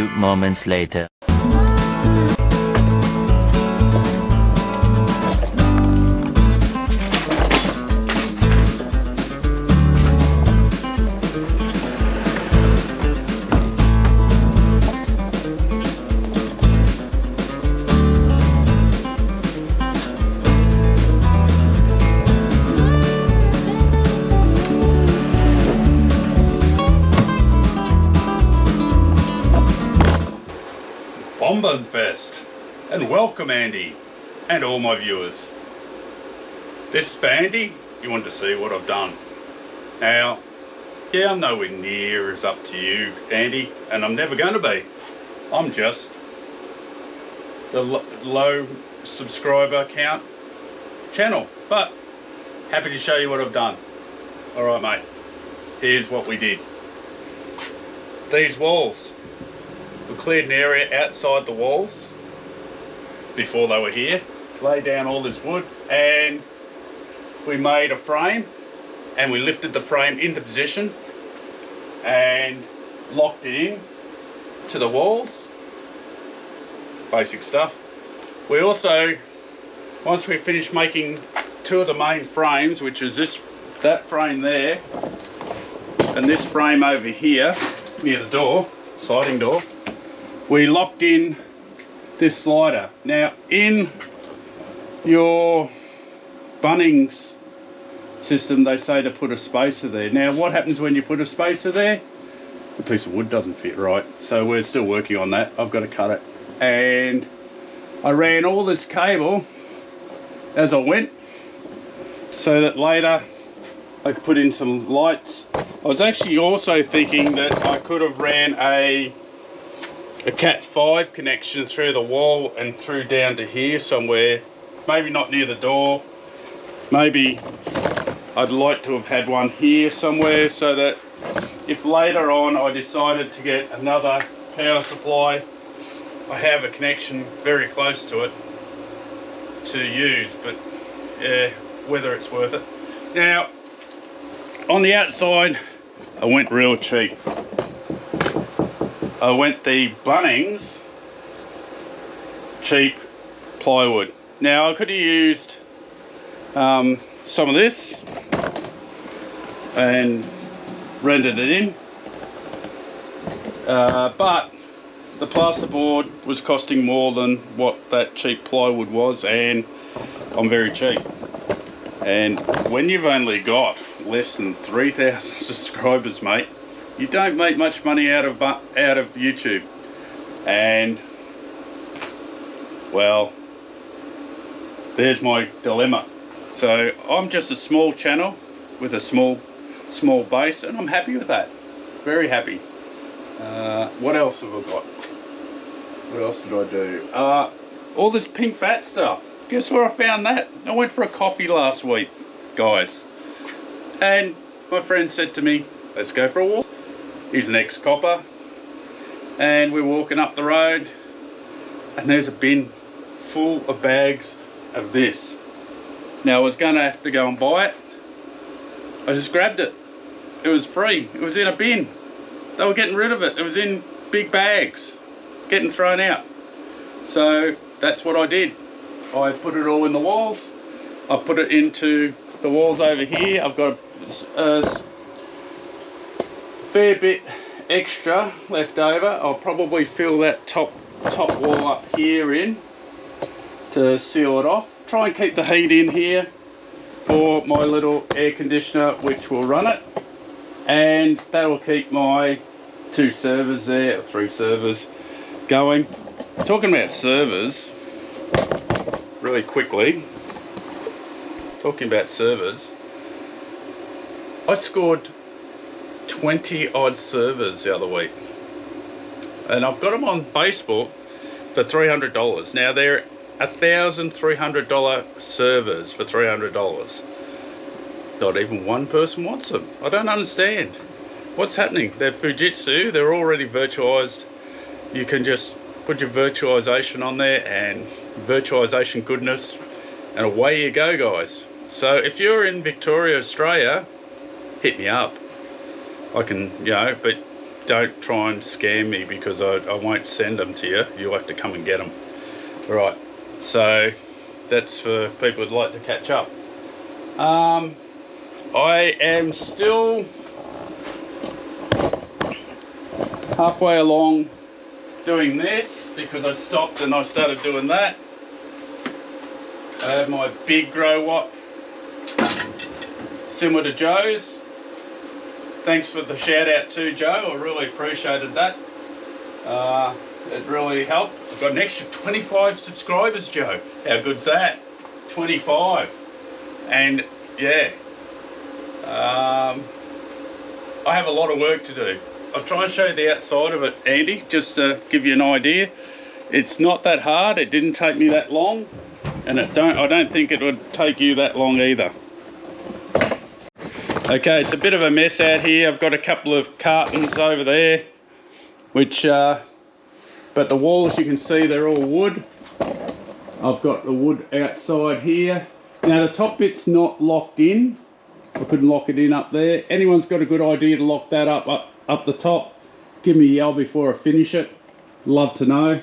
few moments later. Bombardfest, and welcome Andy and all my viewers. This is Andy. You want to see what I've done. Now, yeah, I'm nowhere near as up to you, Andy, and I'm never going to be. I'm just the low subscriber count channel, but happy to show you what I've done. Alright mate, here's what we did. These walls, we cleared an area outside the walls before they were here, laid down all this wood, and we made a frame, and we lifted the frame into position and locked it in to the walls. Basic stuff. We also, once we finished making two of the main frames, which is that frame there and this frame over here near the door, sliding door, we locked in this slider. Now in your Bunnings system they say to put a spacer there. Now what happens when you put a spacer there? The piece of wood doesn't fit right, so we're still working on that. I've got to cut it, and I ran all this cable as I went so that later I could put in some lights. I was actually also thinking that I could have ran a Cat 5 connection through the wall and through down to here somewhere, maybe not near the door. Maybe I'd like to have had one here somewhere, so that if later on I decided to get another power supply, I have a connection very close to it to use. But yeah, whether it's worth it. Now on the outside I went real cheap. I went the Bunnings cheap plywood. Now I could have used some of this and rendered it in, but the plasterboard was costing more than what that cheap plywood was, and I'm very cheap. And when you've only got less than 3,000 subscribers, mate, you don't make much money out of YouTube. And well, there's my dilemma. So I'm just a small channel with a small base, and I'm happy with that. Very happy. What else have I got? What else did I do? All this pink bat stuff. Guess where I found that? I went for a coffee last week, guys, and my friend said to me, let's go for a walk. He's an ex-copper, and we're walking up the road, and there's a bin full of bags of this. Now I was going to have to go and buy it. I just grabbed it. It was free. It was in a bin. They were getting rid of it. It was in big bags, getting thrown out. So that's what I did. I put it all in the walls. I put it into the walls over here. I've got a fair bit extra left over. I'll probably fill that top wall up here in to seal it off. Try and keep the heat in here for my little air conditioner, which will run it, and that will keep my 2 servers there, or 3 servers going. Talking about servers, really quickly, I scored 20 odd servers the other week, and I've got them on Facebook for $300. Now they're $1,300 servers for $300. Not even one person wants them. I don't understand what's happening. They're Fujitsu, they're already virtualized. You can just put your virtualization on there and virtualization goodness, and away you go, guys. So if you're in Victoria, Australia, hit me up. I can, but don't try and scam me, because I won't send them to you. You'll have to come and get them. All right, so that's for people who'd like to catch up. I am still halfway along doing this, because I stopped and I started doing that. I have my big Grow Watt, similar to Joe's. Thanks for the shout out to Joe, I really appreciated that. It really helped. I've got an extra 25 subscribers, Joe. How good's that? 25. And yeah, I have a lot of work to do. I'll try and show you the outside of it, Andy, just to give you an idea. It's not that hard. It didn't take me that long, and I don't think it would take you that long either. Okay, it's a bit of a mess out here. I've got a couple of cartons over there, which but the walls, you can see, they're all wood. I've got the wood outside here. Now the top bit's not locked in. I couldn't lock it in up there. Anyone's got a good idea to lock that up the top, give me a yell before I finish it. Love to know.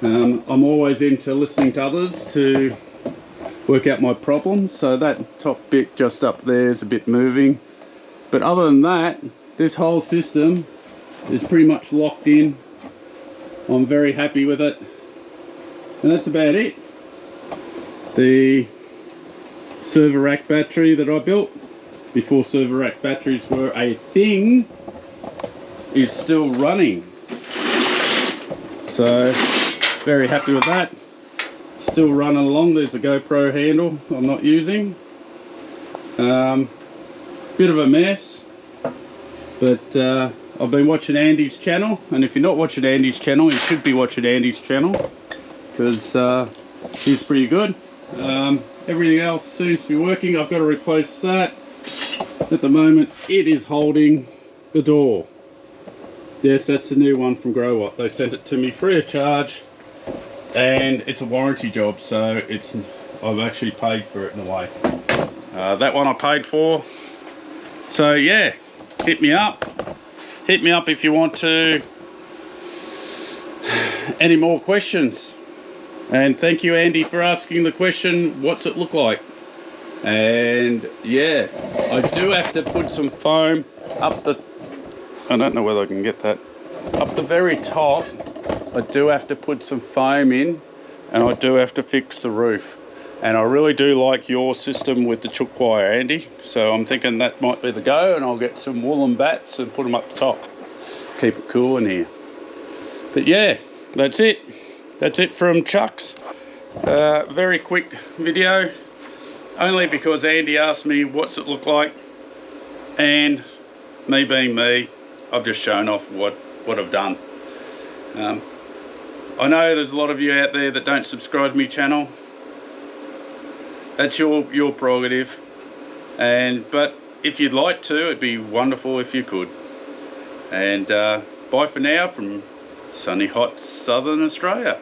I'm always into listening to others to work out my problems. So that top bit just up there is a bit moving, but other than that, this whole system is pretty much locked in. I'm very happy with it, and that's about it. The server rack battery that I built before server rack batteries were a thing is still running, so very happy with that. Still running along. There's a GoPro handle I'm not using. Bit of a mess, but I've been watching Andy's channel, and if you're not watching Andy's channel, you should be watching Andy's channel, because he's pretty good. Everything else seems to be working. I've got to replace that. At the moment, it is holding the door. Yes, that's the new one from Grow Watt. They sent it to me free of charge, and it's a warranty job, so I've actually paid for it in a way. That one I paid for. So yeah, hit me up if you want to any more questions. And thank you, Andy, for asking the question, what's it look like? And yeah, I do have to put some foam up the, I don't know whether I can get that, up the very top. I do have to put some foam in, and I do have to fix the roof. And I really do like your system with the chook wire, Andy. So I'm thinking that might be the go, and I'll get some woolen bats and put them up the top. Keep it cool in here. But yeah, that's it. That's it from Chucks. Very quick video, only because Andy asked me what's it look like, and me being me, I've just shown off what I've done. I know there's a lot of you out there that don't subscribe to my channel. That's your prerogative, but if you'd like to, it'd be wonderful if you could. And bye for now from sunny hot southern Australia.